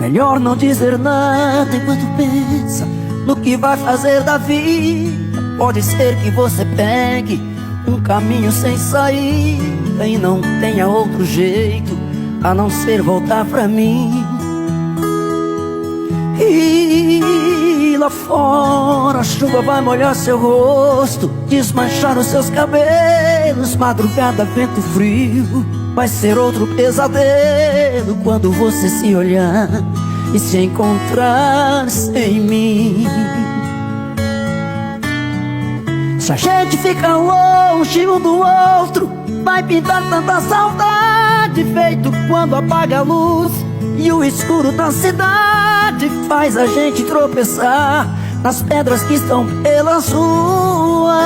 melhor não dizer nada enquanto pensa no que vai fazer da vida. Pode ser que você pegue um caminho sem saída e não tenha outro jeito a não ser voltar pra mim. E lá fora a chuva vai molhar seu rosto, desmanchar os seus cabelos. Madrugada, vento frio, vai ser outro pesadelo quando você se olhar e se encontrar sem mim. Se a gente fica longe um do outro, vai pintar tanta saudade, feito quando apaga a luz e o escuro da cidade faz a gente tropeçar nas pedras que estão pelas ruas.